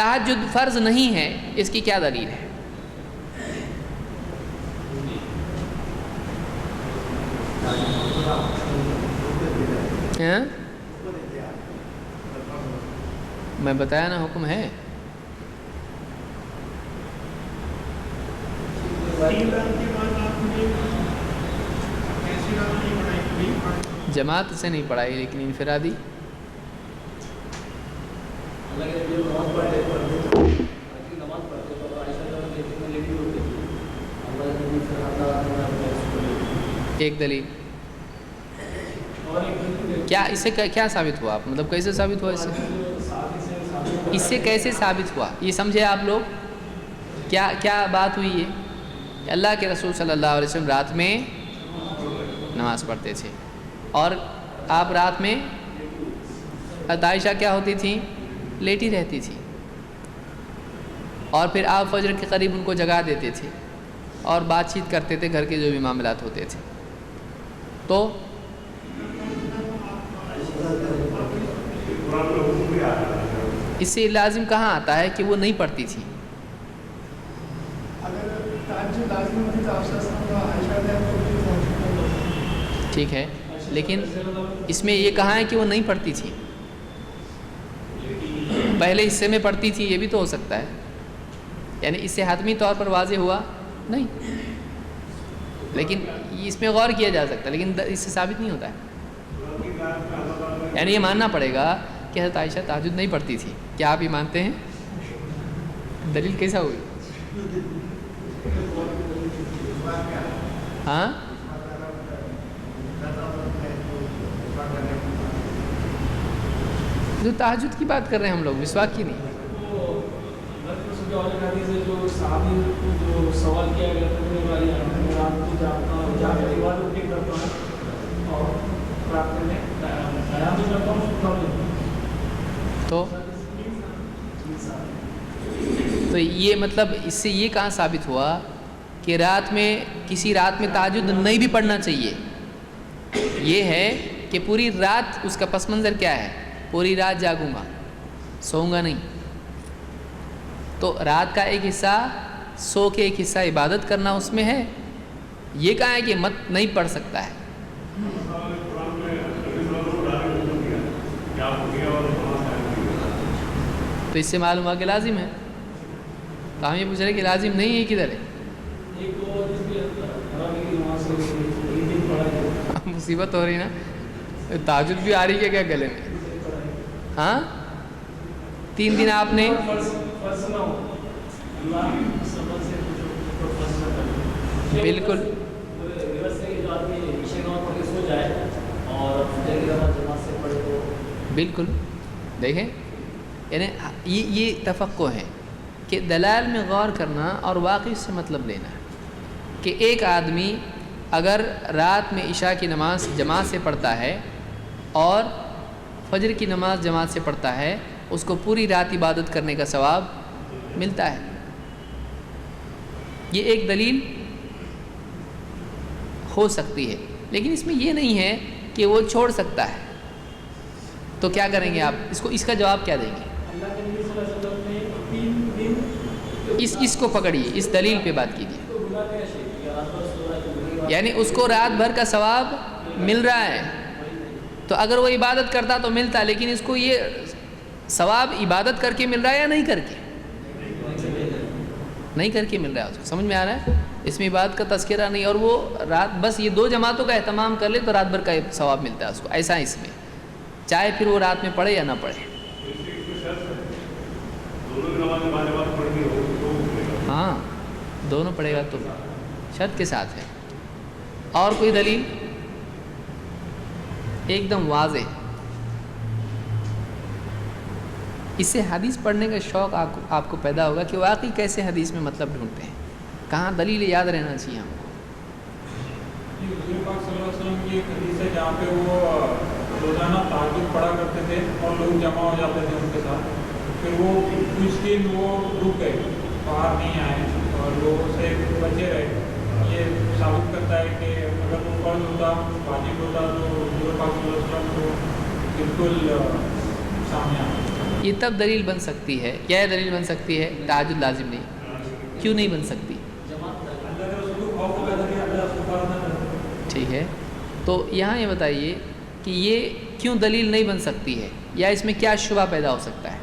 تہجد فرض نہیں ہے، اس کی کیا دلیل ہے؟ میں بتایا نا حکم ہے. جماعت سے نہیں پڑھائی لیکن انفرادی. ایک دلیل کیا اس سے کیا ثابت ہوا؟ آپ مطلب کیسے ثابت ہوا؟ اس سے کیسے ثابت ہوا یہ سمجھے آپ لوگ؟ کیا بات ہوئی ہے کہ اللہ کے رسول صلی اللہ علیہ وسلم رات میں نماز پڑھتے تھے، اور آپ رات میں عائشہ کیا ہوتی تھیں؟ لیٹی رہتی تھی، اور پھر آپ فجر کے قریب ان کو جگا دیتے تھے اور بات چیت کرتے تھے، گھر کے جو بھی معاملات ہوتے تھے. تو اس سے لازم کہاں آتا ہے کہ وہ نہیں پڑھتی تھی؟ ٹھیک ہے، لیکن اس میں یہ کہاں ہے کہ وہ نہیں پڑھتی تھی؟ پہلے حصے میں پڑھتی تھی، یہ بھی تو ہو سکتا ہے. یعنی اس سے حتمی طور پر واضح ہوا نہیں، لیکن اس میں غور کیا جا سکتا ہے، لیکن اس سے ثابت نہیں ہوتا ہے. یعنی یہ ماننا پڑے گا کہ حضرت عائشہ تہجد نہیں پڑھتی تھی. کیا آپ یہ مانتے ہیں؟ دلیل کیسا ہوئی؟ ہاں جو تہجد کی بات کر رہے ہیں ہم لوگ، مسواک کی نہیں. تو یہ مطلب اس سے یہ کہاں ثابت ہوا کہ رات میں کسی رات میں تہجد نہیں بھی پڑھنا چاہیے؟ یہ ہے کہ پوری رات اس کا پس منظر کیا ہے؟ پوری رات جاگوں گا، سوؤں گا نہیں. تو رات کا ایک حصہ سو کے ایک حصہ عبادت کرنا اس میں ہے. یہ کہا ہے کہ مت نہیں پڑھ سکتا ہے. تو اس سے معلوم ہوا کہ لازم ہے. تو ہم یہ پوچھ رہے کہ لازم نہیں ہے کدھر ہے؟ مصیبت ہو رہی نا، تہجد بھی آ رہی ہے کیا گلے میں؟ ہاں 3 دن آپ نے بالکل بالکل دیکھیں، یعنی یہ توقع ہے کہ دلائل میں غور کرنا اور واقعی سے مطلب لینا کہ ایک آدمی اگر رات میں عشاء کی نماز جماعت سے پڑھتا ہے اور فجر کی نماز جماعت سے پڑھتا ہے، اس کو پوری رات عبادت کرنے کا ثواب ملتا ہے. یہ ایک دلیل ہو سکتی ہے، لیکن اس میں یہ نہیں ہے کہ وہ چھوڑ سکتا ہے. تو کیا کریں گے آپ؟ اس کا جواب کیا دیں گے؟ اس کو پکڑیے، اس دلیل پہ بات کیجیے. یعنی اس کو رات بھر کا ثواب مل رہا ہے، تو اگر وہ عبادت کرتا تو ملتا، لیکن اس کو یہ ثواب عبادت کر کے مل رہا ہے یا نہیں کر کے؟ نہیں کر کے مل رہا ہے. اس کو سمجھ میں آ رہا ہے؟ اس میں عبادت کا تذکرہ نہیں، اور وہ رات بس یہ 2 جماعتوں کا اہتمام کر لے تو رات بھر کا ثواب ملتا ہے اس کو. ایسا اس میں چاہے پھر وہ رات میں پڑھے یا نہ پڑھے. ہاں دونوں پڑھے گا تو شرط کے ساتھ ہے. اور کوئی دلیل ایک دم واضح؟ اس سے حدیث پڑھنے کا شوق آپ کو پیدا ہوگا کہ واقعی کیسے حدیث میں مطلب ڈھونڈتے ہیں، کہاں دلیل یاد رہنا چاہیے ہم کو. حضور پاک صلی اللہ علیہ وسلم کی ایک حدیث ہے جہاں پہ وہ روزانہ تہجد پڑھا کرتے تھے اور لوگ جمع ہو جاتے تھے ان کے ساتھ. پھر وہ کچھ دن وہ رک گئے، باہر نہیں آئے اور لوگوں سے بچے رہے. یہ ثابت کرتا ہے کہ اگر وہ فرض ہوتا، واجب ہوتا تو حضور پاک صلی اللہ علیہ وسلم کو بالکل سامنے آتا. یہ تب دلیل بن سکتی ہے، کیا دلیل بن سکتی ہے؟ تہجد لازم نہیں، کیوں نہیں بن سکتی؟ ٹھیک ہے، تو یہاں یہ بتائیے کہ یہ کیوں دلیل نہیں بن سکتی ہے، یا اس میں کیا شبہ پیدا ہو سکتا ہے؟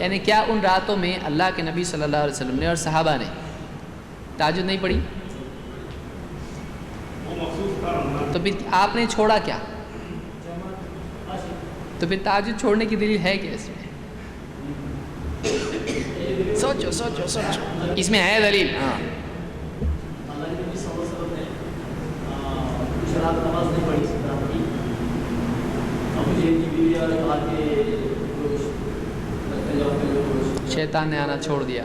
یعنی کیا ان راتوں میں اللہ کے نبی صلی اللہ علیہ وسلم نے اور صحابہ نے تہجد نہیں پڑھی؟ تو پھر آپ نے چھوڑا کیا؟ تو پھر تہجد چھوڑنے کی دلیل ہے کیا اس میں؟ سوچو سوچو سوچو، اس میں ہے دلیل؟ ہاں شیطان نے آنا چھوڑ دیا،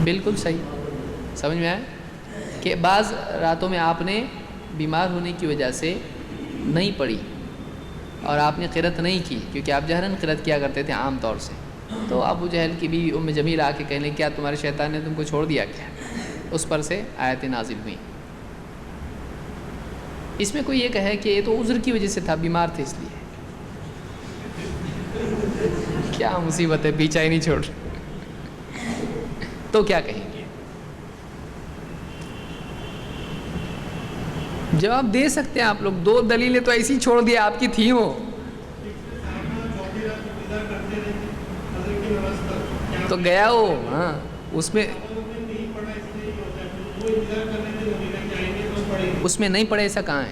بالکل صحیح، سمجھ میں آیا کہ بعض راتوں میں آپ نے بیمار ہونے کی وجہ سے نہیں پڑھی اور آپ نے قرأت نہیں کی، کیونکہ آپ جہراً قرأت کیا کرتے تھے عام طور سے، تو ابو جہل کی بیوی ام جمیل آ کے کہنے کیا تمہارے شیطان نے تم کو چھوڑ دیا کیا؟ اس پر سے آیتیں نازل ہوئیں۔ اس میں کوئی یہ کہے کہ یہ تو عذر کی وجہ سے تھا، بیمار تھے اس لیے، کیا مصیبت ہے، پیچھا ہی نہیں چھوڑ، تو کیا کہیں گے؟ جواب دے سکتے ہیں آپ لوگ، دو دلیلیں تو ایسی چھوڑ دیا آپ کی تھیں وہ، تو گیا وہ، ہاں اس میں نہیں پڑھے، ایسا کہاں ہے؟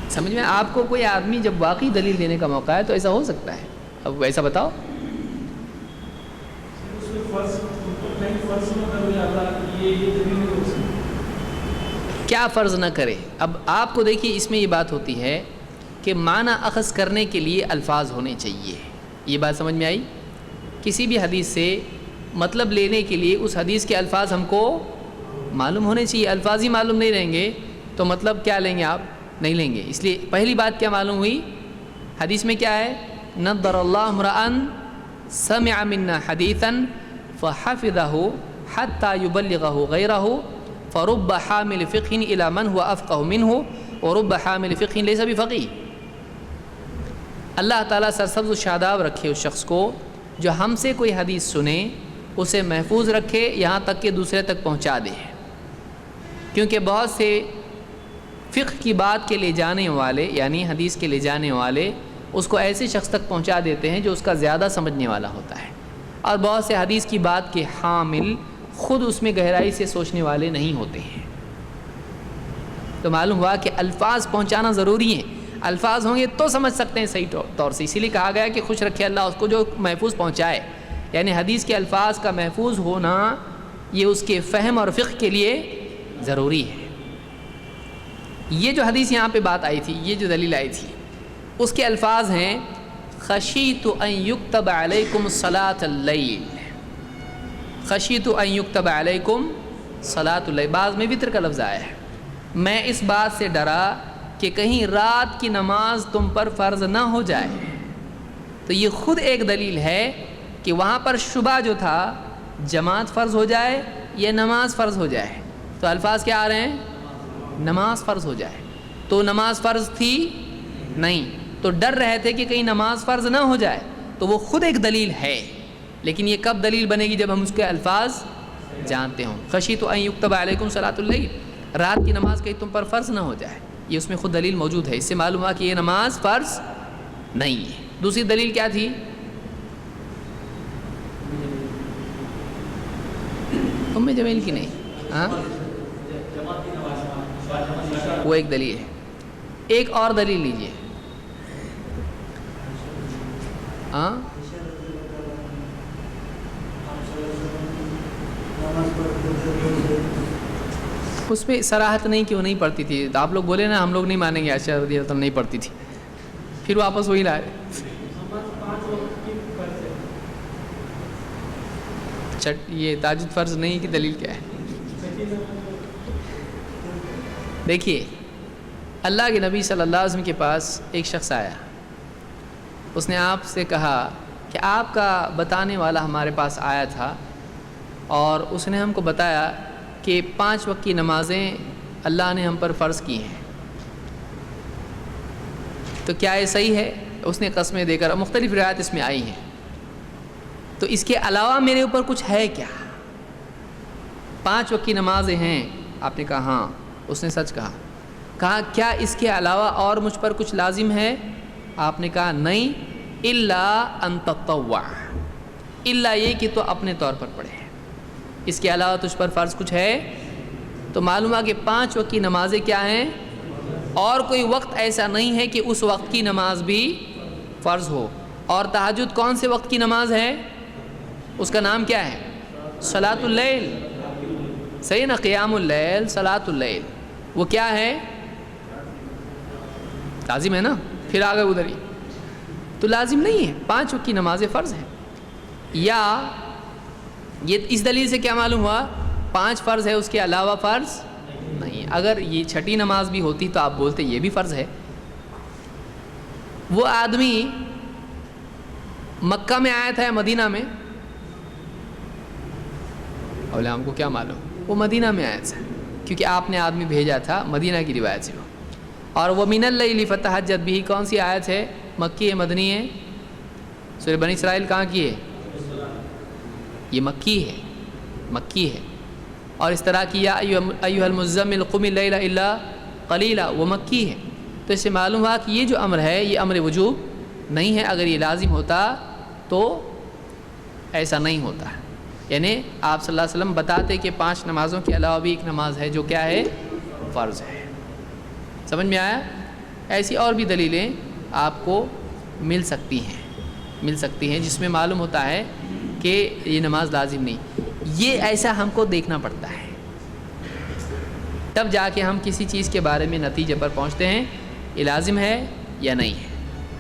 سمجھ میں؟ آپ کو کوئی آدمی جب واقعی دلیل دینے کا موقع ہے تو ایسا ہو سکتا ہے، اب ایسا بتاؤ۔ کیا فرض نہ کرے؟ اب آپ کو دیکھیے اس میں یہ بات ہوتی ہے کہ معنی اخذ کرنے کے لیے الفاظ ہونے چاہیے، یہ بات سمجھ میں آئی؟ کسی بھی حدیث سے مطلب لینے کے لیے اس حدیث کے الفاظ ہم کو معلوم ہونے چاہیے، الفاظ ہی معلوم نہیں رہیں گے تو مطلب کیا لیں گے آپ؟ نہیں لیں گے۔ اس لیے پہلی بات کیا معلوم ہوئی؟ حدیث میں کیا ہے؟ نضر اللہ امرأ سمع منا حدیثا فحفظہ حتى يبلغه غيره فرب حامل فقہ الى من هو افقہ منہ ورب حامل فقہ لیس بفقیہ۔ اللہ تعالیٰ سرسبز و شاداب رکھے اس شخص کو جو ہم سے کوئی حدیث سنے، اسے محفوظ رکھے یہاں تک کہ دوسرے تک پہنچا دے، کیونکہ بہت سے فقہ کی بات کے لے جانے والے، یعنی حدیث کے لے جانے والے، اس کو ایسے شخص تک پہنچا دیتے ہیں جو اس کا زیادہ سمجھنے والا ہوتا ہے، اور بہت سے حدیث کی بات کے حامل خود اس میں گہرائی سے سوچنے والے نہیں ہوتے ہیں۔ تو معلوم ہوا کہ الفاظ پہنچانا ضروری ہیں، الفاظ ہوں گے تو سمجھ سکتے ہیں صحیح طور سے، اسی لیے کہا گیا کہ خوش رکھے اللہ اس کو جو محفوظ پہنچائے، یعنی حدیث کے الفاظ کا محفوظ ہونا یہ اس کے فہم اور فقہ کے لیے ضروری ہے۔ یہ جو حدیث یہاں پہ بات آئی تھی، یہ جو دلیل آئی تھی، اس کے الفاظ ہیں خشیت ان یکتب علیکم صلاۃ اللیل، خشیت ان یکتب علیکم صلاۃ اللیل، بعض میں وتر کا لفظ آیا ہے، میں اس بات سے ڈرا کہ کہیں رات کی نماز تم پر فرض نہ ہو جائے۔ تو یہ خود ایک دلیل ہے کہ وہاں پر شبہ جو تھا جماعت فرض ہو جائے یا نماز فرض ہو جائے، تو الفاظ کیا آ رہے ہیں؟ نماز فرض ہو جائے، تو نماز فرض تھی نہیں، تو ڈر رہے تھے کہ کہیں نماز فرض نہ ہو جائے، تو وہ خود ایک دلیل ہے، لیکن یہ کب دلیل بنے گی؟ جب ہم اس کے الفاظ جانتے ہوں۔ خشیت ان یکتب علیکم صلاۃ اللیل، رات کی نماز کہیں تم پر فرض نہ ہو جائے، یہ اس میں خود دلیل موجود ہے، اس سے معلوم ہوا کہ یہ نماز فرض نہیں ہے۔ دوسری دلیل کیا تھی؟ ام جمیل کی نہیں، ہاں وہ ایک دلیل ہے۔ ایک اور دلیل لیجئے، ہاں اس پہ صراحت نہیں کہ وہ نہیں پڑھتی تھی، تو آپ لوگ بولے نا ہم لوگ نہیں مانیں گے عائشہ رضی اللہ عنہا نہیں پڑھتی تھی، پھر واپس وہی لائے۔ یہ تہجد فرض نہیں کی دلیل کیا ہے؟ دیکھیے اللہ کے نبی صلی اللہ علیہ وسلم کے پاس ایک شخص آیا، اس نے آپ سے کہا کہ آپ کا بتانے والا ہمارے پاس آیا تھا اور اس نے ہم کو بتایا کہ 5 وقت کی نمازیں اللہ نے ہم پر فرض کی ہیں، تو کیا یہ صحیح ہے؟ اس نے قسمیں دے کر، مختلف روایت اس میں آئی ہیں، تو اس کے علاوہ میرے اوپر کچھ ہے کیا؟ 5 وقت کی نمازیں ہیں، آپ نے کہا ہاں، اس نے سچ کہا کیا اس کے علاوہ اور مجھ پر کچھ لازم ہے؟ آپ نے کہا نہیں، الا ان تطوع، الا یہ کہ تو اپنے طور پر پڑھے، اس کے علاوہ تجھ پر فرض کچھ ہے؟ تو معلوم ہے کہ 5 وقت کی نمازیں کیا ہیں، اور کوئی وقت ایسا نہیں ہے کہ اس وقت کی نماز بھی فرض ہو۔ اور تہجد کون سے وقت کی نماز ہے؟ اس کا نام کیا ہے؟ صلاۃ اللیل، صحیح نا؟ قیام اللیل، صلاۃ اللیل، وہ کیا ہے؟ لازم ہے نا؟ پھر آگے ادھر ہی تو لازم نہیں ہے، 5 وقت کی نمازیں فرض ہیں۔ یا یہ اس دلیل سے کیا معلوم ہوا؟ 5 فرض ہے، اس کے علاوہ فرض نہیں۔ اگر یہ 6ٹھی نماز بھی ہوتی تو آپ بولتے یہ بھی فرض ہے۔ وہ آدمی مکہ میں آیا تھا یا مدینہ میں؟ اولا ہم کو کیا معلوم، وہ مدینہ میں آیا تھا کیونکہ آپ نے آدمی بھیجا تھا، مدینہ کی روایت سے۔ اور وہ من اللیل فتہجد بہ کون سی آیت ہے؟ مکی ہے مدنی ہے؟ سورہ بنی اسرائیل کہاں کی ہے؟ یہ مکی ہے، مکی ہے۔ اور اس طرح کی یا ایھا المزمل قم اللیل الا قلیلا، وہ مکی ہے۔ تو اس سے معلوم ہوا کہ یہ جو امر ہے یہ امر وجوب نہیں ہے، اگر یہ لازم ہوتا تو ایسا نہیں ہوتا، یعنی آپ صلی اللہ علیہ وسلم بتاتے کہ 5 نمازوں کے علاوہ بھی ایک نماز ہے جو کیا ہے؟ فرض ہے۔ سمجھ میں آیا؟ ایسی اور بھی دلیلیں آپ کو مل سکتی ہیں جس میں معلوم ہوتا ہے کہ یہ نماز لازم نہیں۔ یہ ایسا ہم کو دیکھنا پڑتا ہے، تب جا کے ہم کسی چیز کے بارے میں نتیجے پر پہنچتے ہیں یہ لازم ہے یا نہیں ہے۔